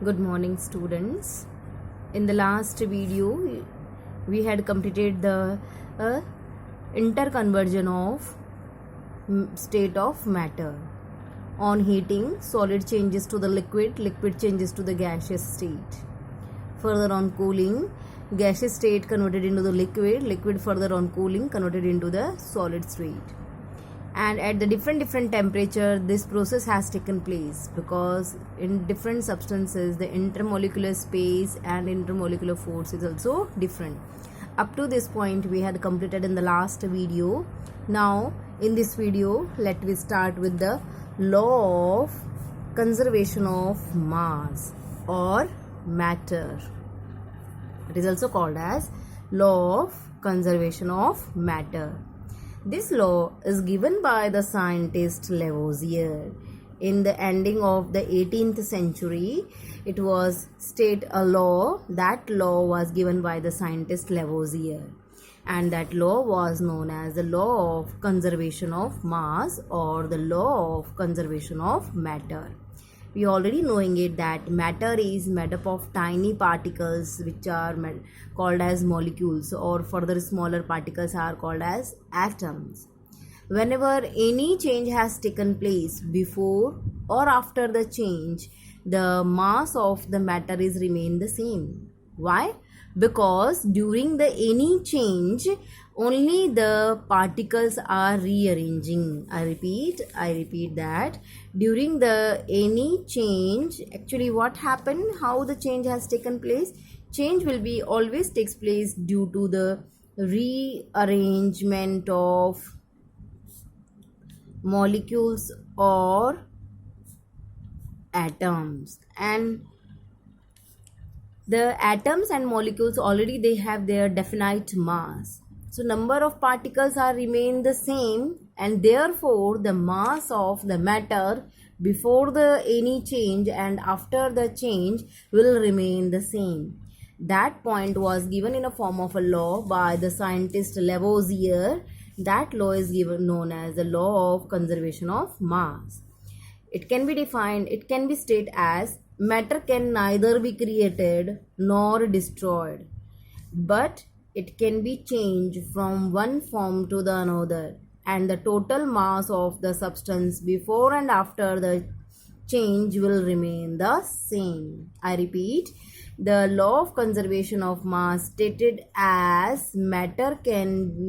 Good morning, students. In the last video, we had completed the uh, interconversion of state of matter. On heating, solid changes to the liquid, liquid changes to the gaseous state. Further on cooling, gaseous state converted into the liquid, liquid further on cooling converted into the solid state. And at the different temperature this process has taken place, because in different substances the intermolecular space and intermolecular force is also different. Up to this point we had completed in the last video. Now in this video let me start with the law of conservation of mass or matter. It is also called as law of conservation of matter. This law is given by the scientist Lavoisier. In the ending of the 18th century, it was state a law. That law was given by the scientist Lavoisier, and that law was known as the law of conservation of mass or the law of conservation of matter. We already knowing it that matter is made up of tiny particles which are called as molecules, or further smaller particles are called as atoms. Whenever any change has taken place before or after the change, the mass of the matter is remain the same. Why? Because during the any change only the particles are rearranging. I repeat that during the any change, actually what happened, how the change has taken place, change will be always takes place due to the rearrangement of molecules or atoms. And the atoms and molecules already they have their definite mass, so number of particles are remain the same, and therefore the mass of the matter before the any change and after the change will remain the same. That point was given in a form of a law by the scientist Lavoisier. That law is given known as the law of conservation of mass. It can be defined, it can be stated as matter can neither be created nor destroyed, but it can be changed from one form to the another, and the total mass of the substance before and after the change will remain the same. I repeat, the law of conservation of mass stated as matter can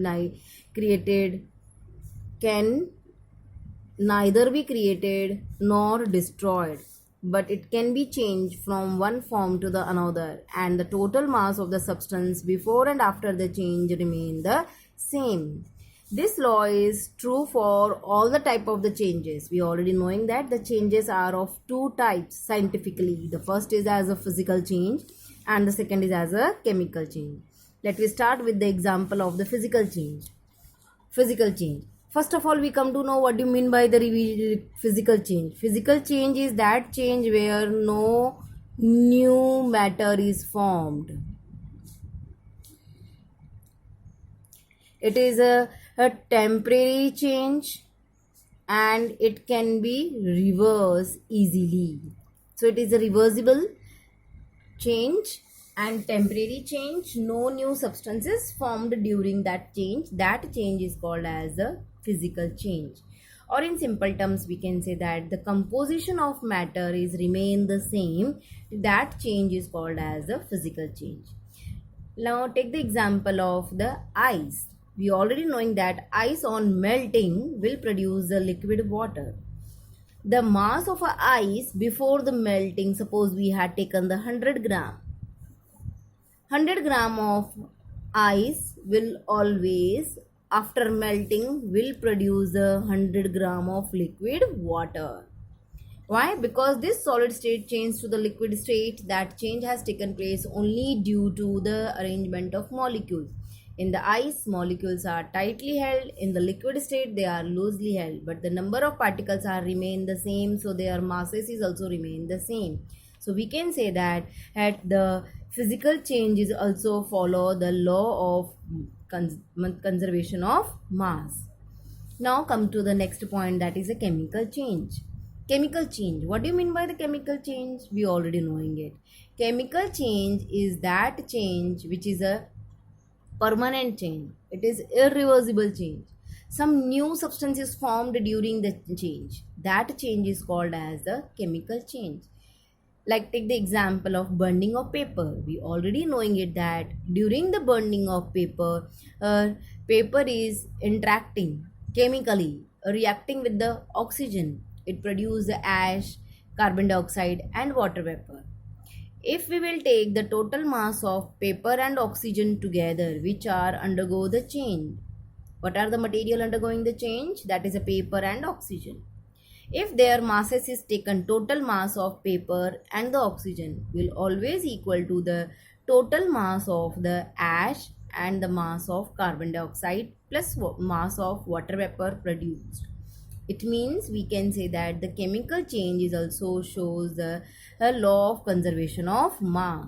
neither be created nor destroyed, but it can be changed from one form to the another, and the total mass of the substance before and after the change remain the same. This law is true for all the type of the changes. We already knowing that the changes are of two types scientifically. The first is as a physical change and the second is as a chemical change. Let me start with the example of the physical change. Physical change. First of all, we come to know what do you mean by the physical change. Physical change is that change where no new matter is formed. It is a temporary change and it can be reversed easily. So it is a reversible change and temporary change. No new substances formed during that change. That change is called as a physical change. Or in simple terms we can say that the composition of matter is remain the same. That change is called as a physical change. Now take the example of the ice. We already knowing that ice on melting will produce the liquid water. The mass of a ice before the melting, suppose we had taken the 100 gram. 100 gram of ice will always after melting will produce a 100 gram of liquid water. Why? Because this solid state change to the liquid state, that change has taken place only due to the arrangement of molecules. In the ice, molecules are tightly held. In the liquid state, they are loosely held. But the number of particles are remain the same, so their masses is also remain the same. So we can say that at the physical changes also follow the law of conservation of mass. Now come to the next point, that is a chemical change. Chemical change. What do you mean by the chemical change? We already knowing it. Chemical change is that change which is a permanent change. It is irreversible change. Some new substance is formed during the change. That change is called as the chemical change. Like take the example of burning of paper. We already knowing it that during the burning of paper, paper is interacting chemically, reacting with the oxygen. It produces the ash, carbon dioxide and water vapor. If we will take the total mass of paper and oxygen together, which are undergo the change, what are the material undergoing the change? That is a paper and oxygen. If their masses is taken, total mass of paper and the oxygen will always equal to the total mass of the ash and the mass of carbon dioxide plus mass of water vapor produced. It means we can say that the chemical change is also shows the law of conservation of mass.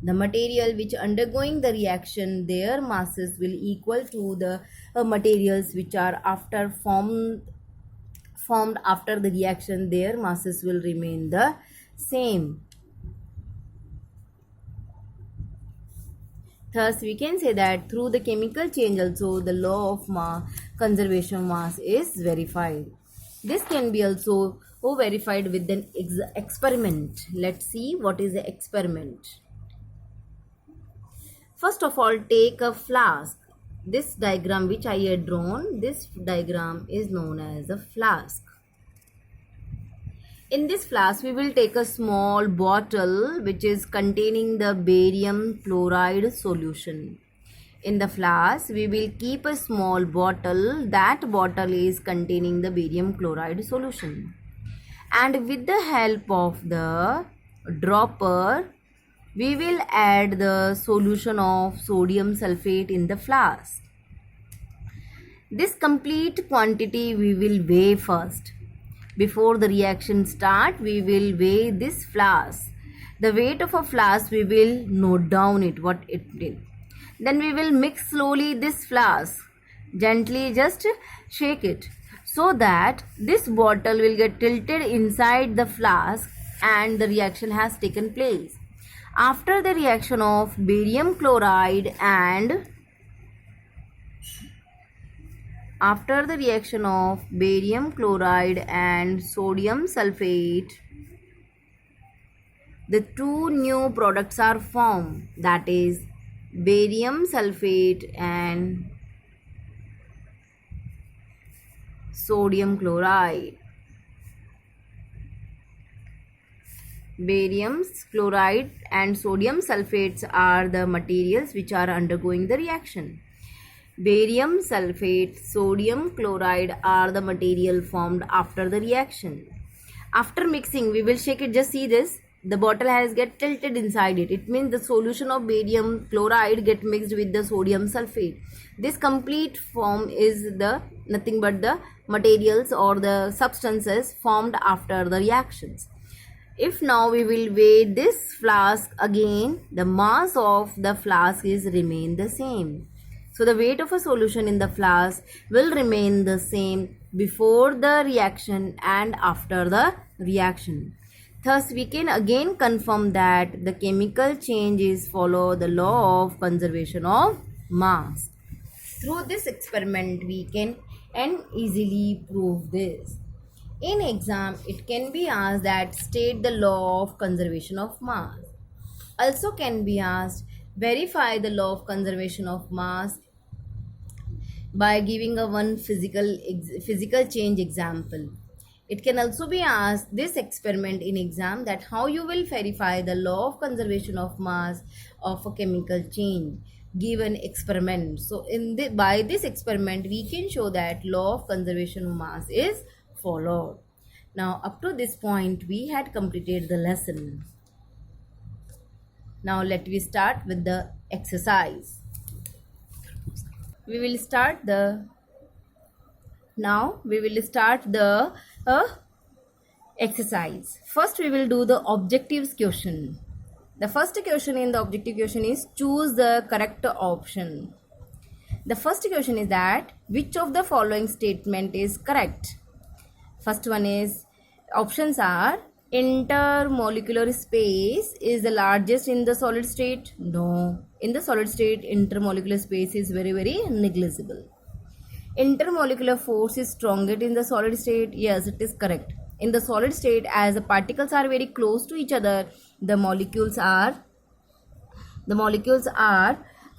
The material which undergoing the reaction, their masses will equal to the materials which are after formed after the reaction, their masses will remain the same. Thus, we can say that through the chemical change also the law of conservation of mass is verified. This can be also verified with an experiment. Let's see what is the experiment. First of all, take a flask. This diagram which I had drawn, this diagram is known as a flask. In this flask, we will take a small bottle which is containing the barium chloride solution. In the flask, we will keep a small bottle. That bottle is containing the barium chloride solution. And with the help of the dropper, we will add the solution of sodium sulfate in the flask. This complete quantity we will weigh first. Before the reaction start, we will weigh this flask. The weight of a flask, we will note down it, what it is. Then we will mix slowly this flask. Gently just shake it so that this bottle will get tilted inside the flask and the reaction has taken place. After the reaction of barium chloride and sodium sulfate, the two new products are formed, that is barium sulfate and sodium chloride. Barium chloride and sodium sulfates are the materials which are undergoing the reaction. Barium sulfate, sodium chloride are the material formed after the reaction. After mixing, we will shake it. Just see this. The bottle has get tilted inside it. It means the solution of barium chloride get mixed with the sodium sulfate. This complete form is the nothing but the materials or the substances formed after the reactions. If now we will weigh this flask again, the mass of the flask is remain the same. So the weight of a solution in the flask will remain the same before the reaction and after the reaction. Thus, we can again confirm that the chemical changes follow the law of conservation of mass. Through this experiment, we can easily prove this. In exam, it can be asked that state the law of conservation of mass. Also can be asked verify the law of conservation of mass by giving a one physical change example. It can also be asked this experiment in exam that how you will verify the law of conservation of mass of a chemical change. Give an experiment. So by this experiment we can show that law of conservation of mass is followed. Now up to this point we had completed the lesson. Now let me start with the exercise. We will start the exercise. First we will do the objectives question. The first question in the objective question is choose the correct option. The first question is that which of the following statement is correct? First one is Options are: intermolecular space is the largest in the solid state. No. In the solid state, intermolecular space is very, very negligible. Intermolecular force is strongest in the solid state. Yes, it is correct. In the solid state, as the particles are very close to each other, the molecules are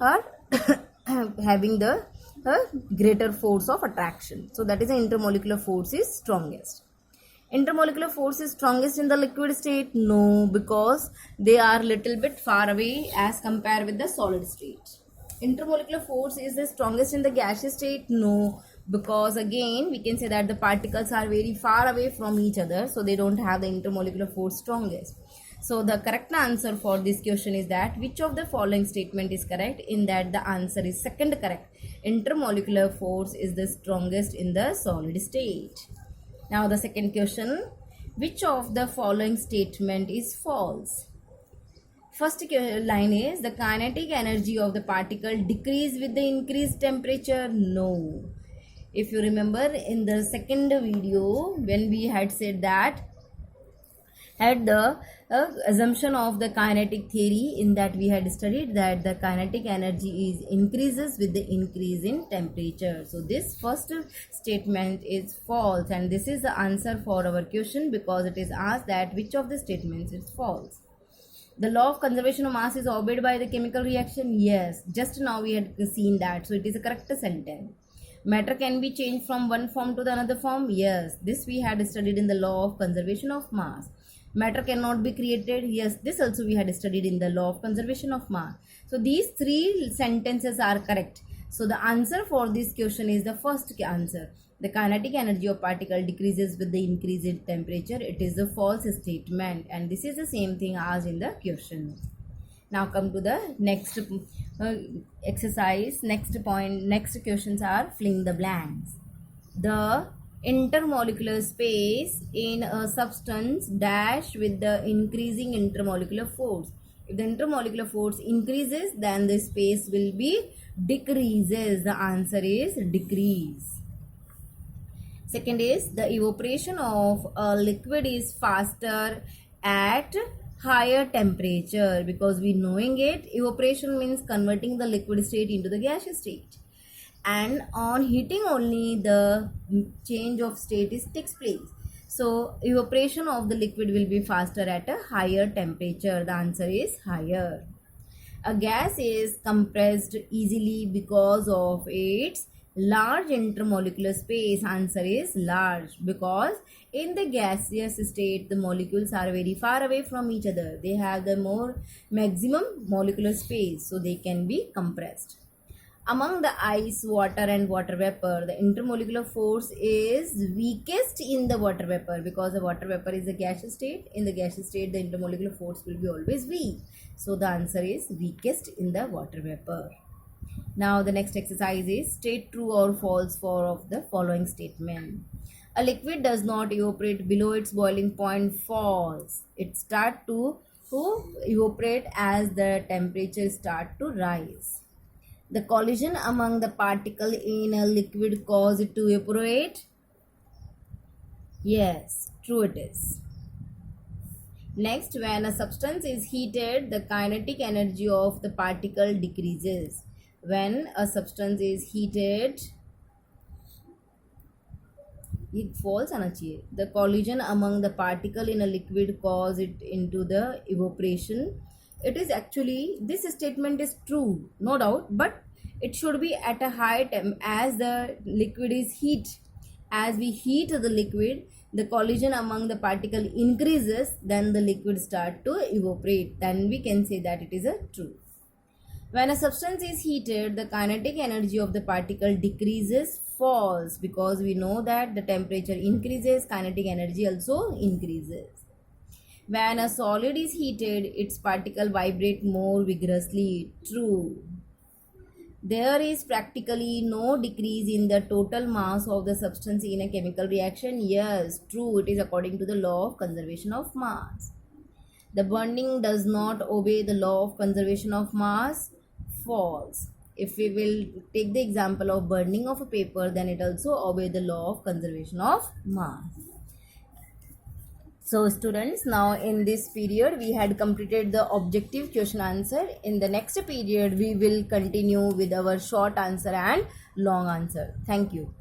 are having the greater force of attraction. So that is the intermolecular force is strongest. Intermolecular force is strongest in the liquid state. No, because they are little bit far away as compared with the solid state. Intermolecular force is the strongest in the gaseous state. No, because again we can say that the particles are very far away from each other, so they don't have the intermolecular force strongest. So the correct answer for this question is that which of the following statement is correct? In that the answer is second correct. Intermolecular force is the strongest in the solid state. Now the second question, which of the following statement is false? First line is the kinetic energy of the particle decrease with the increased temperature. No. If you remember in the second video when we had said that had the assumption of the kinetic theory, in that we had studied that the kinetic energy is increases with the increase in temperature. So this first statement is false, and this is the answer for our question, because it is asked that which of the statements is false. The law of conservation of mass is obeyed by the chemical reaction. Yes, just now we had seen that, so it is a correct sentence. Matter can be changed from one form to the another form. Yes, this we had studied in the law of conservation of mass. Matter cannot be created. Yes, this also we had studied in the law of conservation of mass. So these three sentences are correct. So the answer for this question is the first answer. The kinetic energy of particle decreases with the increase in temperature. It is a false statement, and this is the same thing as in the question. Now come to the next exercise. Next point, next questions are filling the blanks. The intermolecular space in a substance dash with the increasing intermolecular force. If the intermolecular force increases, then the space will be decreases. The answer is decrease. Second is the evaporation of a liquid is faster at higher temperature, because we knowing it, evaporation means converting the liquid state into the gaseous state, and on heating only the change of state takes place. So evaporation of the liquid will be faster at a higher temperature. The answer is higher. A gas is compressed easily because of its large intermolecular space. Answer is large, because in the gaseous state the molecules are very far away from each other. They have the more maximum molecular space, so they can be compressed. Among the ice, water and water vapor, the intermolecular force is weakest in the water vapor, because the water vapor is a gaseous state. In the gaseous state, the intermolecular force will be always weak. So the answer is weakest in the water vapor. Now the next exercise is state true or false for of the following statement. A liquid does not evaporate below its boiling point. False. It starts to evaporate as the temperature starts to rise. The collision among the particle in a liquid cause it to evaporate. Yes, true it is. Next, when a substance is heated, the kinetic energy of the particle decreases. When a substance is heated, it falls on a chair. The collision among the particle in a liquid cause it into the evaporation. It is actually, this statement is true, no doubt, but it should be at a high temp as the liquid is heat. As we heat the liquid, the collision among the particle increases, then the liquid start to evaporate. Then we can say that it is a true. When a substance is heated, the kinetic energy of the particle decreases. False, because we know that the temperature increases, kinetic energy also increases. When a solid is heated, its particle vibrate more vigorously. True. There is practically no decrease in the total mass of the substance in a chemical reaction. Yes, true. It is according to the law of conservation of mass. The burning does not obey the law of conservation of mass. False. If we will take the example of burning of a paper, then it also obeys the law of conservation of mass. So students, now in this period we had completed the objective question answer. In the next period we will continue with our short answer and long answer. Thank you.